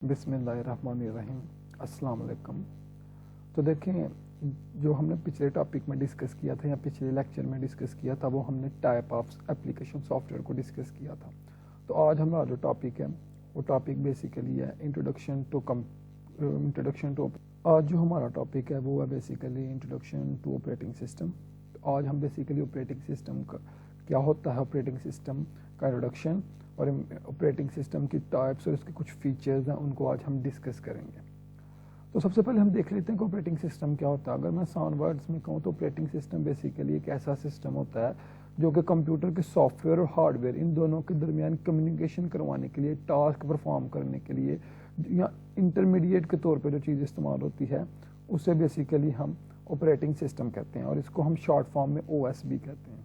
بسم اللہ الرحمن الرحیم. السلام علیکم. تو دیکھیں جو ہم نے پچھلے ٹاپک میں ڈسکس کیا تھا یا پچھلے لیکچر میں ڈسکس کیا تھا وہ ہم نے ٹائپ آف اپلیکیشن سافٹ ویئر کو ڈسکس کیا تھا. تو آج ہمارا جو ٹاپک ہے وہ ٹاپک بیسیکلی ہے انٹروڈکشن ٹو آج جو ہمارا ٹاپک ہے وہ ہے basically introduction to operating system. آج ہم بیسیکلی آپریٹنگ سسٹم کا کیا ہوتا ہے آپریٹنگ سسٹم کا انٹروڈکشن اور آپریٹنگ سسٹم کی ٹائپس اور اس کے کچھ فیچرز ہیں ان کو آج ہم ڈسکس کریں گے. تو سب سے پہلے ہم دیکھ لیتے ہیں کہ آپریٹنگ سسٹم کیا ہوتا ہے. اگر میں آسان ورڈز میں کہوں تو آپریٹنگ سسٹم بیسیکلی ایک ایسا سسٹم ہوتا ہے جو کہ کمپیوٹر کے سافٹ ویئر اور ہارڈ ویئر ان دونوں کے درمیان کمیونیکیشن کروانے کے لیے ٹاسک پرفارم کرنے کے لیے یا انٹرمیڈیٹ کے طور پہ جو چیز استعمال ہوتی ہے اسے بیسیکلی ہم آپریٹنگ سسٹم کہتے ہیں اور اس کو ہم شارٹ فارم میں او ایس بھی کہتے ہیں.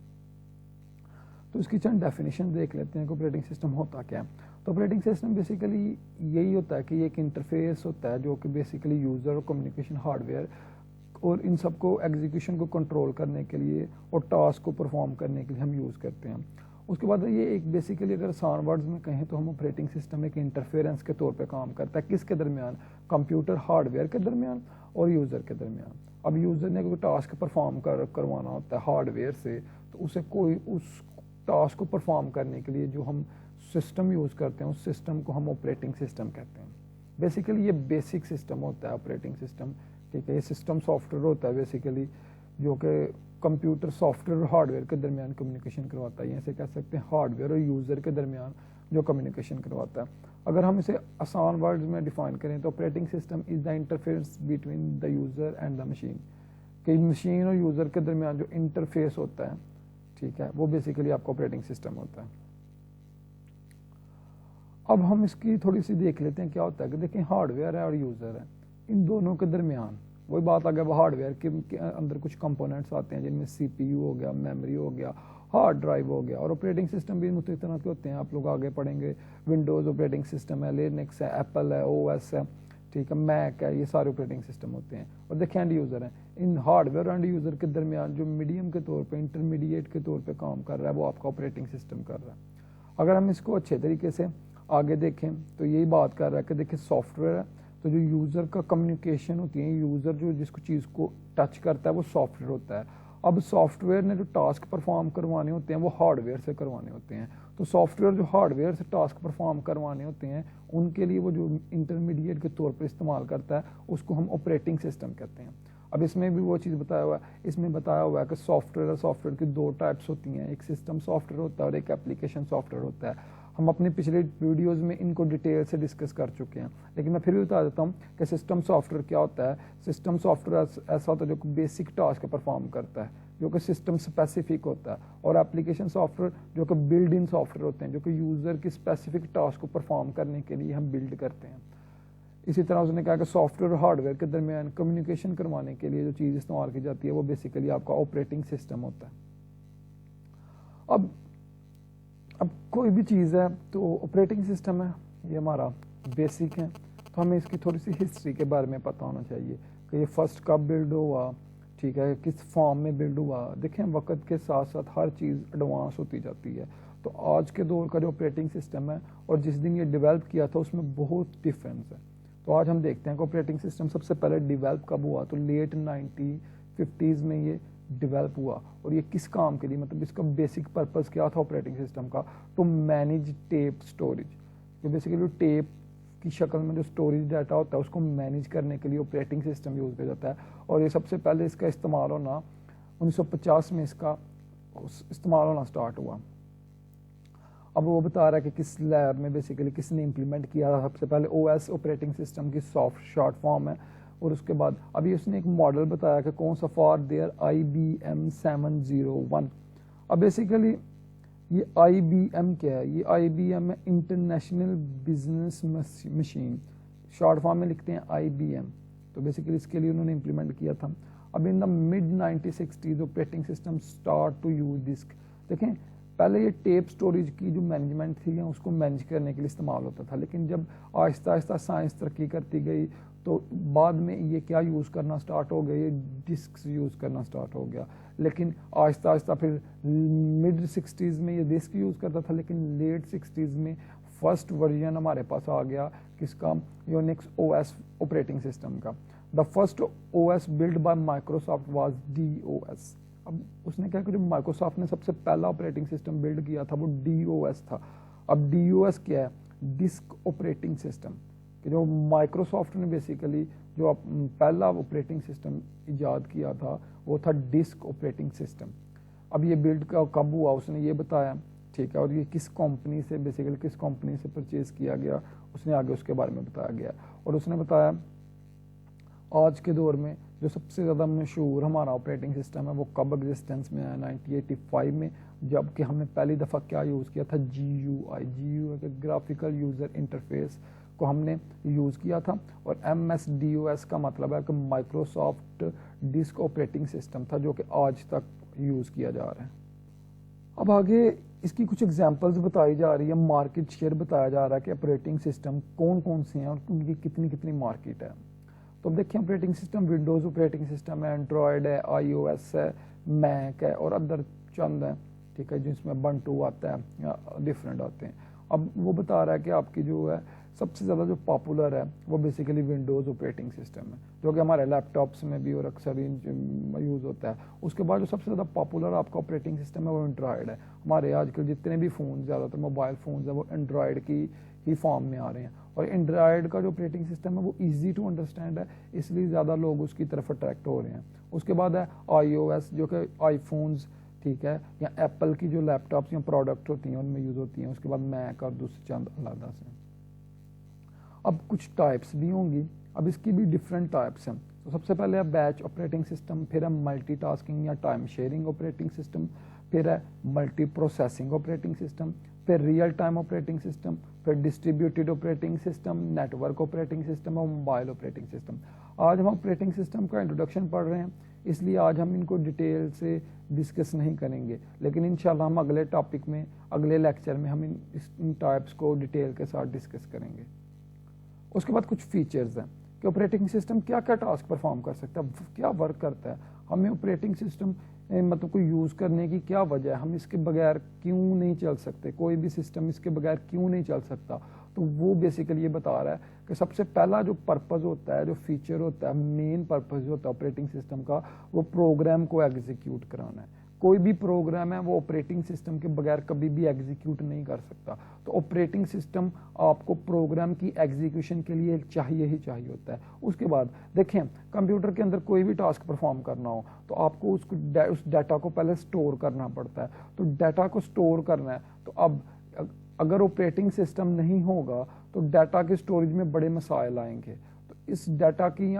تو اس کی چند ڈیفینیشن دیکھ لیتے ہیں کہ آپریٹنگ سسٹم ہوتا کیا ہے. تو آپریٹنگ سسٹم بیسیکلی یہی ہوتا ہے کہ یہ ایک انٹرفیس ہوتا ہے جو کہ بیسیکلی یوزر اور کمیونیکیشن ہارڈ ویئر اور ان سب کو ایگزیکیوشن کو کنٹرول کرنے کے لیے اور ٹاسک کو پرفارم کرنے کے لیے ہم یوز کرتے ہیں. اس کے بعد یہ ایک بیسیکلی اگر آسان ورڈز میں کہیں تو ہم آپریٹنگ سسٹم ایک انٹرفیرنس کے طور پہ کام کرتا ہے. کس کے درمیان؟ کمپیوٹر ہارڈ ویئر کے درمیان اور یوزر کے درمیان. اب یوزر نے کوئی ٹاسک پرفارم کروانا ہوتا ہے ہارڈ ویئر سے تو اسے کوئی اس ٹاسک کو پرفارم کرنے کے لیے جو ہم سسٹم یوز کرتے ہیں اس سسٹم کو ہم آپریٹنگ سسٹم کہتے ہیں. بیسیکلی یہ بیسک سسٹم ہوتا ہے آپریٹنگ سسٹم. ٹھیک ہے, یہ سسٹم سافٹ ویئر ہوتا ہے بیسیکلی جو کہ کمپیوٹر سافٹ ویئر اور ہارڈ ویئر کے درمیان کمیونیکیشن کرواتا ہے. یہ ایسے کہہ سکتے ہیں ہارڈ ویئر اور یوزر کے درمیان جو کمیونیکیشن کرواتا ہے. اگر ہم اسے آسان ورڈز میں ڈیفائن کریں تو operating system is the interface between the user and the machine. کہ مشین اور یوزر کے درمیان جو انٹرفیس ہوتا ہے ٹھیک ہے وہ بیسیکلی آپ کو آپریٹنگ سسٹم ہوتا ہے. اب ہم اس کی تھوڑی سی دیکھ لیتے ہیں کیا ہوتا ہے کہ دیکھیں ہارڈ ویئر ہے اور یوزر ہے ان دونوں کے درمیان وہی بات آ گیا. وہ ہارڈ ویئر کے اندر کچھ کمپوننٹس آتے ہیں جن میں سی پی یو ہو گیا, میموری ہو گیا, ہارڈ ڈرائیو ہو گیا اور آپریٹنگ سسٹم بھی مختلف طرح کے ہوتے ہیں. آپ لوگ آگے پڑھیں گے ونڈوز آپریٹنگ سسٹم ہے, لینکس ہے, ایپل ہے, او ایس ہے, ٹھیک ہے, میک ہے. یہ سارے آپریٹنگ سسٹم ہوتے ہیں. اور دیکھیں اینڈ یوزر ہیں. In hard where and user کے درمیان جو میڈیم کے طور پہ انٹرمیڈیٹ کے طور پہ کام کر رہا ہے وہ آپ کا آپریٹنگ سسٹم کر رہا ہے. اگر ہم اس کو اچھے طریقے سے آگے دیکھیں تو یہی بات کر رہا ہے کہ دیکھیں سافٹ ویئر ہے تو جو یوزر کا کمیونیکیشن ہوتی ہے یوزر جو جس کو چیز کو ٹچ کرتا ہے وہ سافٹ ویئر ہوتا ہے. اب سافٹ ویئر نے جو ٹاسک پرفارم کروانے ہوتے ہیں وہ ہارڈ ویئر سے کروانے ہوتے ہیں. تو سافٹ ویئر جو ہارڈ ویئر سے ٹاسک پرفارم کروانے ہوتے ہیں ان کے لیے وہ جو انٹرمیڈیٹ کے طور پر استعمال کرتا ہے اس کو ہم آپریٹنگ سسٹم کہتے ہیں. اب اس میں بھی وہ چیز بتایا ہوا ہے, اس میں بتایا ہوا ہے کہ سافٹ ویئر اور سافٹ ویئر کی دو ٹائپس ہوتی ہیں. ایک سسٹم سافٹ ویئر ہوتا ہے اور ایک ایپلیکیشن سافٹ ویئر ہوتا ہے. ہم اپنی پچھلے ویڈیوز میں ان کو ڈیٹیل سے ڈسکس کر چکے ہیں لیکن میں پھر بھی بتا دیتا ہوں کہ سسٹم سافٹ ویئر کیا ہوتا ہے. سسٹم سافٹ ویئر ایسا ہوتا ہے جو بیسک ٹاسک پرفارم کرتا ہے جو کہ سسٹم اسپیسیفک ہوتا ہے. اور ایپلیکیشن سافٹ ویئر جو کہ بلڈ ان سافٹ ویئر ہوتے ہیں جو کہ یوزر کی اسپیسیفک ٹاسک کو پرفارم کرنے کے لیے ہم بلڈ کرتے ہیں. اسی طرح اس نے کہا کہ سافٹ ویئر اور ہارڈ ویئر کے درمیان کمیونیکیشن کروانے کے لیے جو چیز استعمال کی جاتی ہے وہ بیسیکلی آپ کا آپریٹنگ سسٹم ہوتا ہے. اب کوئی بھی چیز ہے تو آپریٹنگ سسٹم ہے یہ ہمارا بیسک ہے تو ہمیں اس کی تھوڑی سی ہسٹری کے بارے میں پتہ ہونا چاہیے کہ یہ فرسٹ کب بلڈ ہوا, ٹھیک ہے, کس فارم میں بلڈ ہوا. دیکھیں وقت کے ساتھ ساتھ ہر چیز ایڈوانس ہوتی جاتی ہے. تو آج کے دور کا جو آپریٹنگ سسٹم ہے اور جس دن یہ ڈیولپ کیا تھا اس میں بہت ڈفرینس ہے. تو آج ہم دیکھتے ہیں کہ آپریٹنگ سسٹم سب سے پہلے ڈیولپ کب ہوا تو لیٹ 1950s میں یہ ڈیولپ ہوا. اور یہ کس کام کے لیے, مطلب اس کا بیسک پرپز کیا تھا آپریٹنگ سسٹم کا, ٹو مینیج ٹیپ اسٹوریج. جو بیسیکلی ٹیپ کی شکل میں جو اسٹوریج ڈیٹا ہوتا ہے اس کو مینیج کرنے کے لیے آپریٹنگ سسٹم یوز کیا جاتا ہے. اور یہ سب سے پہلے اس کا استعمال ہونا 1950 میں اس کا استعمال ہونا اسٹارٹ ہوا. اب وہ بتا رہا ہے کہ کس لیب میں بیسیکلی کس نے امپلیمنٹ کیا. سب سے پہلے او ایس آپریٹنگ سسٹم کی سافٹ شارٹ فارم ہے. اور اس کے بعد ابھی اس نے ایک ماڈل بتایا کہ کون سا فار دیئر IBM 701. اب بیسیکلی یہ IBM کیا ہے, یہ IBM ہے international business machine, short form میں لکھتے ہیں IBM. تو بیسیکلی اس کے لیے انہوں نے امپلیمنٹ کیا تھا. اب in the mid 1960s operating system start to use disk. دیکھیں پہلے یہ ٹیپ سٹوریج کی جو مینجمنٹ تھی اس کو مینج کرنے کے لیے استعمال ہوتا تھا لیکن جب آہستہ آہستہ سائنس ترقی کرتی گئی تو بعد میں یہ کیا یوز کرنا سٹارٹ ہو گیا, یہ ڈسکس یوز کرنا سٹارٹ ہو گیا. لیکن آہستہ آہستہ پھر مڈ 60s میں یہ ڈسک یوز کرتا تھا لیکن لیٹ 60s میں फर्स्ट वर्जन हमारे पास आ गया किसका, यूनिक्स ओएस ऑपरेटिंग सिस्टम का। The first OS build by Microsoft was DOS। अब उसने क्या किया, जो माइक्रोसॉफ्ट ने सबसे पहला ऑपरेटिंग सिस्टम बिल्ड किया था वो DOS था। अब DOS क्या है, डिस्क ऑपरेटिंग सिस्टम, कि जो माइक्रोसॉफ्ट ने बेसिकली जो पहला ऑपरेटिंग सिस्टम इजाद किया था वो था डिस्क ऑपरेटिंग सिस्टम। अब ये बिल्ड कब हुआ उसने ये बताया, ठीक है, और ये किस कंपनी से बेसिकली किस कंपनी से परचेज किया गया उसने आगे उसके बारे में बताया गया। और उसने बताया आज के दौर में जो सबसे ज़्यादा मशहूर हमारा ऑपरेटिंग सिस्टम है वो कब एग्जिस्टेंस में आया, 1985 में, जबकि हमने पहली दफ़ा क्या यूज़ किया था, GUI के ग्राफिकल यूज़र इंटरफेस को हमने यूज़ किया था। और MSDOS का मतलब है कि माइक्रोसॉफ्ट डिस्क ऑपरेटिंग सिस्टम था, जो कि आज तक यूज़ किया जा रहा है। अब आगे इसकी कुछ एग्जांपल्स बताई जा रही है, मार्केट शेयर बताया जा रहा है कि ऑपरेटिंग सिस्टम कौन कौन से हैं और उनकी कितनी कितनी मार्केट है। तो अब देखिए operating system Windows operating system है, एंड्रॉयड है, iOS है, मैक है और अदर चंद है, ठीक है, जिसमें बंटू आता है या डिफरेंट आते हैं। अब वो बता रहा है कि आपकी जो है सबसे ज़्यादा जो पॉपुलर है वो बेसिकली विंडोज़ ऑपरेटिंग सिस्टम है, जो कि हमारे लैपटॉप्स में भी और अक्सर यूज़ होता है। उसके बाद जो सबसे ज़्यादा पॉपुलर आपका ऑपरेटिंग सिस्टम है वो एंड्रॉयड है। हमारे आजकल जितने भी फ़ोन, ज़्यादातर मोबाइल फ़ोन्स है वो एंड्रॉयड की ही फॉर्म में आ रहे हैं। और एंड्रॉयड का जो ऑपरेटिंग सिस्टम है वो ईजी टू अंडरस्टैंड है, इसलिए ज़्यादा लोग उसकी तरफ अट्रैक्ट हो रहे हैं। उसके बाद है iOS, जो कि आईफोन्स, ठीक है, या एप्पल की जो लैपटॉप्स या प्रोडक्ट होती हैं उनमें यूज़ होती हैं। उसके बाद मैक और दूसरे चंद अलग से। अब कुछ टाइप्स भी होंगी, अब इसकी भी डिफरेंट टाइप्स हैं। तो सबसे पहले है बैच ऑपरेटिंग सिस्टम, फिर है मल्टीटास्किंग या टाइम शेयरिंग ऑपरेटिंग सिस्टम, फिर है मल्टी प्रोसेसिंग ऑपरेटिंग सिस्टम, फिर रियल टाइम ऑपरेटिंग सिस्टम, फिर distributed operating system, network operating system और मोबाइल ऑपरेटिंग सिस्टम। आज हम ऑपरेटिंग सिस्टम का इंट्रोडक्शन पढ़ रहे हैं, इसलिए आज हम इनको डिटेल से डिस्कस नहीं करेंगे, लेकिन इंशाल्लाह हम अगले टॉपिक में, अगले लेक्चर में हम इन टाइप्स को डिटेल के साथ डिस्कस करेंगे। उसके बाद कुछ फीचर्स हैं कि ऑपरेटिंग सिस्टम क्या क्या टास्क परफॉर्म कर सकता है, क्या वर्क करता है, हमें ऑपरेटिंग सिस्टम मतलब को यूज़ करने की क्या वजह है, हम इसके बगैर क्यों नहीं चल सकते, कोई भी सिस्टम इसके बगैर क्यों नहीं चल सकता। तो वो बेसिकली ये बता रहा है कि सबसे पहला जो पर्पज़ होता है, जो फीचर होता है, मेन पर्पज़ होता है ऑपरेटिंग सिस्टम का, वो प्रोग्राम को एग्जीक्यूट कराना है। कोई भी प्रोग्राम है वो ऑपरेटिंग सिस्टम के बगैर कभी भी एग्जीक्यूट नहीं कर सकता। तो ऑपरेटिंग सिस्टम आपको प्रोग्राम की एग्जीक्यूशन के लिए चाहिए ही चाहिए होता है। उसके बाद देखें, कंप्यूटर के अंदर कोई भी टास्क परफॉर्म करना हो तो आपको उस डाटा को पहले स्टोर करना पड़ता है। तो डाटा को स्टोर करना है, तो अब अगर ऑपरेटिंग सिस्टम नहीं होगा तो डाटा के स्टोरेज में बड़े मसाइल आएंगे। तो इस डाटा की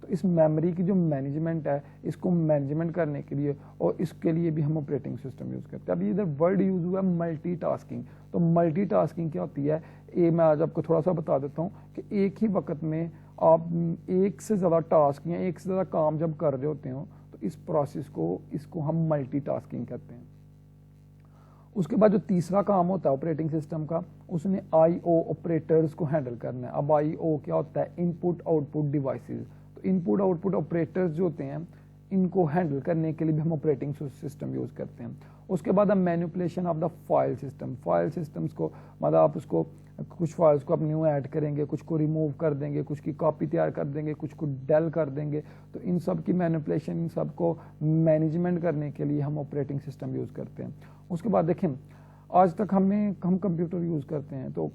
तो इस मेमोरी की जो मैनेजमेंट है, इसको मैनेजमेंट करने के लिए और इसके लिए भी हम ऑपरेटिंग सिस्टम यूज़ करते हैं। अब इधर वर्ड यूज़ हुआ है मल्टीटास्किंग। तो मल्टीटास्किंग क्या होती है, ये मैं आज आपको थोड़ा सा बता देता हूँ कि एक ही वक्त में आप एक से ज़्यादा टास्क या एक से ज़्यादा काम जब कर रहे होते हो तो इस प्रोसेस को, इसको हम मल्टीटास्किंग कहते हैं। उसके बाद जो तीसरा काम होता है ऑपरेटिंग सिस्टम का, उसने IO ऑपरेटर्स को हैंडल करना है। अब IO क्या होता है, input output devices. Input output operators जो होते हैं इनको हैंडल करने के लिए भी हम ऑपरेटिंग सिस्टम यूज़ करते हैं। उसके बाद हम manipulation of the file system, file systems को मतलब आप उसको कुछ फाइल्स को आप न्यू ऐड करेंगे, कुछ को रिमूव कर देंगे, कुछ की कॉपी तैयार कर देंगे, कुछ को डेल कर देंगे। तो इन सब की मैनिपुलेशन, इन सब को मैनेजमेंट करने के लिए हम ऑपरेटिंग सिस्टम यूज़ करते हैं। उसके बाद देखें, आज तक हम कंप्यूटर यूज़ करते हैं तो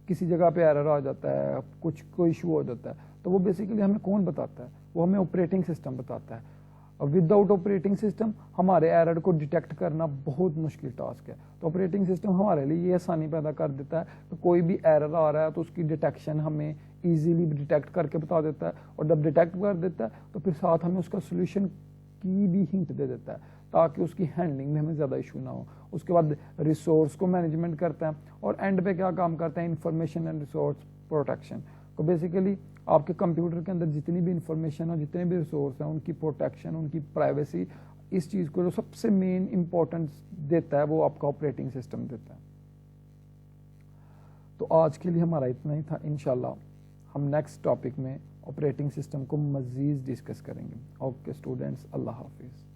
किसी जगह पे एरर आ जाता है, कुछ कोई इशू हो जाता है, तो वो बेसिकली हमें कौन बताता है, वो हमें ऑपरेटिंग सिस्टम बताता है। विदाउट ऑपरेटिंग सिस्टम हमारे एरर को डिटेक्ट करना बहुत मुश्किल टास्क है। तो ऑपरेटिंग सिस्टम हमारे लिए ये आसानी पैदा कर देता है कि कोई भी एरर आ रहा है तो उसकी डिटेक्शन हमें इजीली डिटेक्ट करके बता देता है, और जब डिटेक्ट कर देता है तो फिर साथ हमें उसका सोल्यूशन की भी हिंट दे देता है ताकि उसकी हैंडलिंग में हमें ज़्यादा इशू ना हो। उसके बाद रिसोर्स को मैनेजमेंट करता है, और एंड पे क्या काम करता है, इंफॉर्मेशन एंड रिसोर्स प्रोटेक्शन। तो बेसिकली आपके कंप्यूटर के अंदर जितनी भी इंफॉर्मेशन और जितने भी रिसोर्स हैं उनकी प्रोटेक्शन, उनकी प्राइवेसी, इस चीज़ को जो सबसे मेन इंपॉर्टेंस देता है वो आपका ऑपरेटिंग सिस्टम देता है। तो आज के लिए हमारा इतना ही था। इंशाल्लाह हम नेक्स्ट टॉपिक में ऑपरेटिंग सिस्टम को मज़ीद डिस्कस करेंगे। ओके स्टूडेंट्स, अल्लाह हाफिज़।